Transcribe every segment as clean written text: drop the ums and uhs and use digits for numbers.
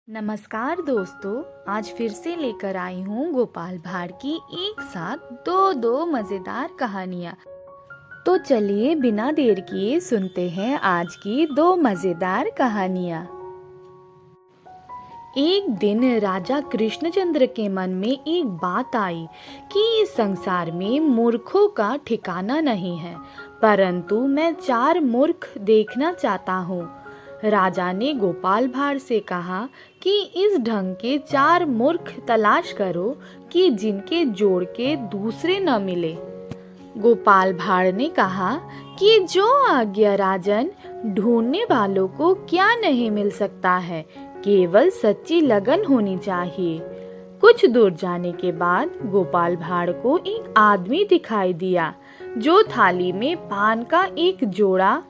नमस्कार दोस्तों, आज फिर से लेकर आई हूँ गोपाल भाड़ की एक साथ दो मज़ेदार कहानियाँ। तो चलिए बिना देर किए सुनते हैं आज की दो मज़ेदार कहानियाँ। एक दिन राजा कृष्णचंद्र के मन में एक बात आई कि इस संसार में मूर्खों का ठिकाना नहीं है, परंतु मैं 4 मूर्ख देखना चाहता हूँ। राजा ने गोपाल भाड़ से कहा कि इस ढंग के 4 मूर्ख तलाश करो कि जिनके जोड़ के दूसरे न मिले। गोपाल भाड़ ने कहा कि जो आज्ञा राजन, ढूंढने वालों को क्या नहीं मिल सकता है, केवल सच्ची लगन होनी चाहिए। कुछ दूर जाने के बाद गोपाल भाड़ को एक आदमी दिखाई दिया जो थाली में पान का एक जोड़ा,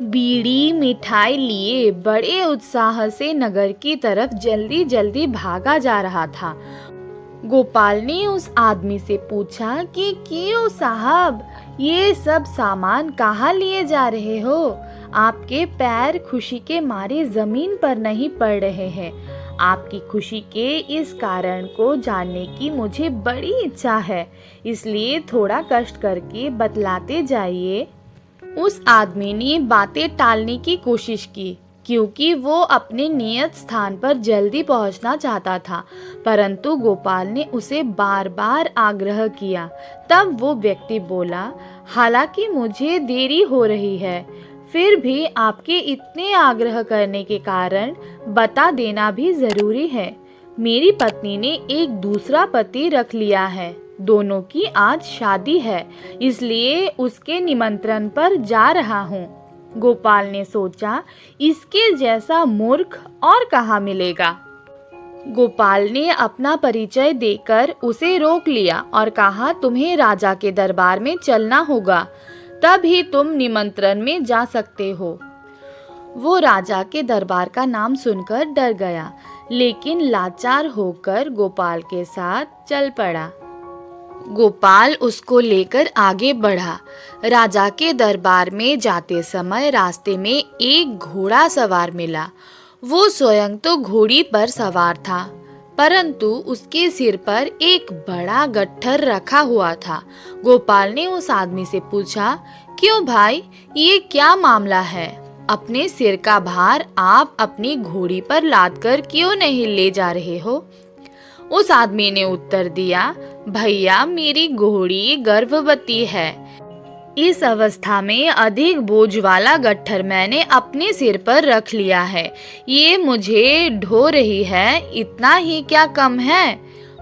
बीड़ी, मिठाई लिए बड़े उत्साह से नगर की तरफ जल्दी जल्दी भागा जा रहा था। गोपाल ने उस आदमी से पूछा कि क्यों साहब, ये सब सामान कहाँ लिए जा रहे हो? आपके पैर खुशी के मारे जमीन पर नहीं पड़ रहे हैं। आपकी खुशी के इस कारण को जानने की मुझे बड़ी इच्छा है, इसलिए थोड़ा कष्ट करके बतलाते जाइए। उस आदमी ने बातें टालने की कोशिश की क्योंकि वो अपने नियत स्थान पर जल्दी पहुंचना चाहता था, परंतु गोपाल ने उसे बार बार आग्रह किया। तब वो व्यक्ति बोला, हालांकि मुझे देरी हो रही है, फिर भी आपके इतने आग्रह करने के कारण बता देना भी जरूरी है। मेरी पत्नी ने एक दूसरा पति रख लिया है, दोनों की आज शादी है, इसलिए उसके निमंत्रण पर जा रहा हूँ। गोपाल ने सोचा, इसके जैसा मूर्ख और कहाँ मिलेगा। गोपाल ने अपना परिचय देकर उसे रोक लिया और कहा, तुम्हें राजा के दरबार में चलना होगा, तभी तुम निमंत्रण में जा सकते हो। वो राजा के दरबार का नाम सुनकर डर गया, लेकिन लाचार होकर गोपाल के साथ चल पड़ा। गोपाल उसको लेकर आगे बढ़ा। राजा के दरबार में जाते समय रास्ते में एक घोड़ा सवार मिला। वो स्वयं तो घोड़ी पर सवार था, परंतु उसके सिर पर एक बड़ा गट्ठर रखा हुआ था। गोपाल ने उस आदमी से पूछा, क्यों भाई, ये क्या मामला है? अपने सिर का भार आप अपनी घोड़ी पर लादकर क्यों नहीं ले जा रहे हो? उस आदमी ने उत्तर दिया, भैया, मेरी घोड़ी गर्भवती है। इस अवस्था में अधिक बोझ वाला गट्ठर मैंने अपने सिर पर रख लिया है, ये मुझे ढो रही है, इतना ही क्या कम है?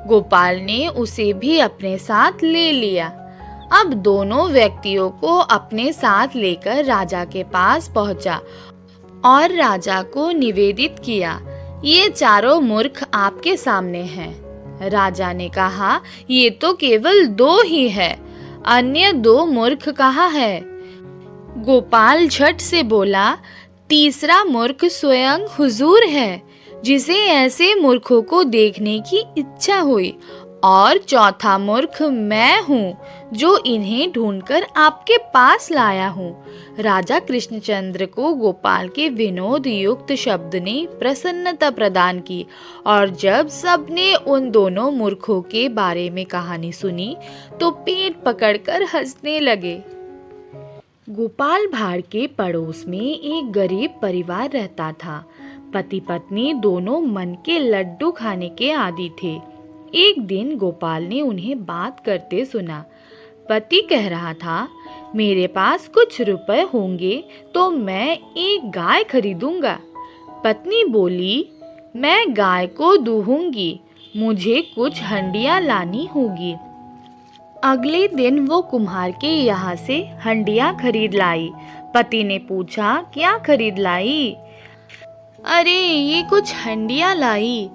गोपाल ने उसे भी अपने साथ ले लिया। अब दोनों व्यक्तियों को अपने साथ लेकर राजा के पास पहुंचा और राजा को निवेदित किया, ये 4 मूर्ख आपके सामने हैं। राजा ने कहा, ये तो केवल 2 ही है, अन्य 2 मूर्ख कहाँ है? गोपाल झट से बोला, तीसरा मूर्ख स्वयं हुजूर है, जिसे ऐसे मूर्खों को देखने की इच्छा हुई, और चौथा मूर्ख मैं हूँ, जो इन्हें ढूंढकर आपके पास लाया हूँ। राजा कृष्णचंद्र को गोपाल के विनोद युक्त शब्द ने प्रसन्नता प्रदान की, और जब सबने उन दोनों मूर्खों के बारे में कहानी सुनी तो पेट पकड़कर हंसने लगे। गोपाल भाड़ के पड़ोस में एक गरीब परिवार रहता था। पति पत्नी दोनों मन के लड्डू खाने के आदी थे। एक दिन गोपाल ने उन्हें बात करते सुना। पति कह रहा था, मेरे पास कुछ रुपए होंगे तो मैं एक गाय खरीदूंगा। पत्नी बोली, मैं गाय को दूहूंगी, मुझे कुछ हंडियां लानी होगी। अगले दिन वो कुम्हार के यहाँ से हंडियां खरीद लाई। पति ने पूछा, क्या खरीद लाई? अरे, ये कुछ हंडियां लाई,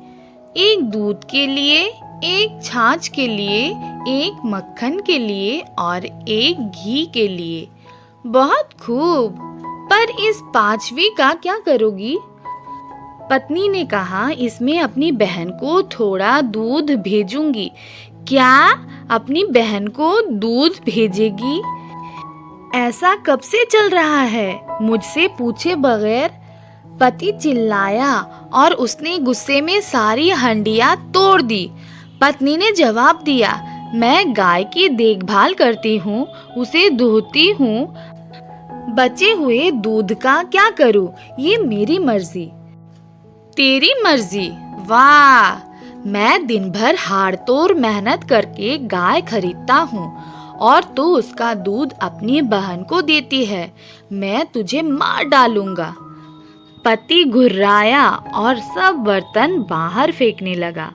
एक दूध के लिए, एक छाछ के लिए, एक मक्खन के लिए और एक घी के लिए। बहुत खूब, पर इस 5वीं का क्या करोगी? पत्नी ने कहा, इसमें अपनी बहन को थोड़ा दूध भेजूंगी। क्या अपनी बहन को दूध भेजेगी? ऐसा कब से चल रहा है, मुझसे पूछे बगैर? पति चिल्लाया और उसने गुस्से में सारी हंडियां तोड़ दी। पत्नी ने जवाब दिया, मैं गाय की देखभाल करती हूँ, उसे दूहती हूँ, बचे हुए दूध का क्या करूँ, ये मेरी मर्जी। तेरी मर्जी? वाह, मैं दिन भर हाड़-तोड़ मेहनत करके गाय खरीदता हूँ और तू उसका दूध अपनी बहन को देती है। मैं तुझे मार डालूंगा। पति घुर्राया और सब बर्तन बाहर फेंकने लगा।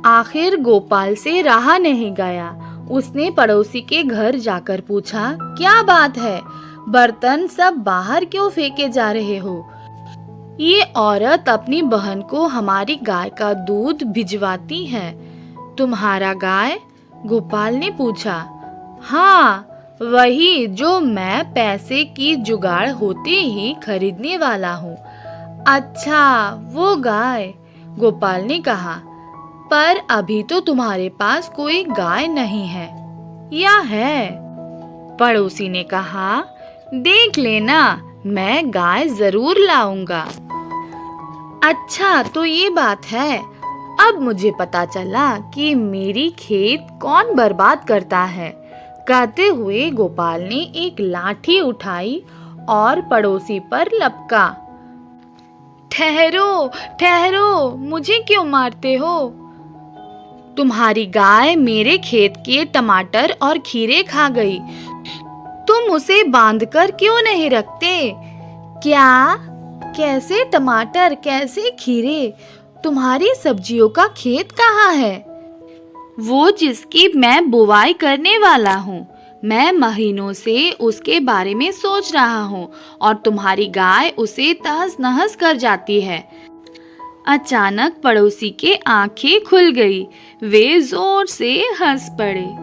आखिर गोपाल से रहा नहीं गया। उसने पड़ोसी के घर जाकर पूछा, क्या बात है, बर्तन सब बाहर क्यों फेंके जा रहे हो? ये औरत अपनी बहन को हमारी गाय का दूध भिजवाती है। तुम्हारा गाय? गोपाल ने पूछा। हाँ, वही जो मैं पैसे की जुगाड़ होते ही खरीदने वाला हूँ। अच्छा, वो गाय? गोपाल ने कहा। पर अभी तो तुम्हारे पास कोई गाय नहीं है, या है? पड़ोसी ने कहा। देख लेना, मैं गाय जरूर लाऊंगा। अच्छा, तो ये बात है। अब मुझे पता चला कि मेरी खेत कौन बर्बाद करता है। कहते हुए गोपाल ने एक लाठी उठाई और पड़ोसी पर लपका। ठहरो, ठहरो, मुझे क्यों मारते हो? तुम्हारी गाय मेरे खेत के टमाटर और खीरे खा गई। तुम उसे बांधकर क्यों नहीं रखते? क्या? कैसे टमाटर, कैसे खीरे? तुम्हारी सब्जियों का खेत कहाँ है? वो जिसकी मैं बुवाई करने वाला हूँ। मैं महीनों से उसके बारे में सोच रहा हूँ और तुम्हारी गाय उसे तहस नहस कर जाती है। अचानक पड़ोसी के आंखें खुल गई। वे जोर से हंस पड़े।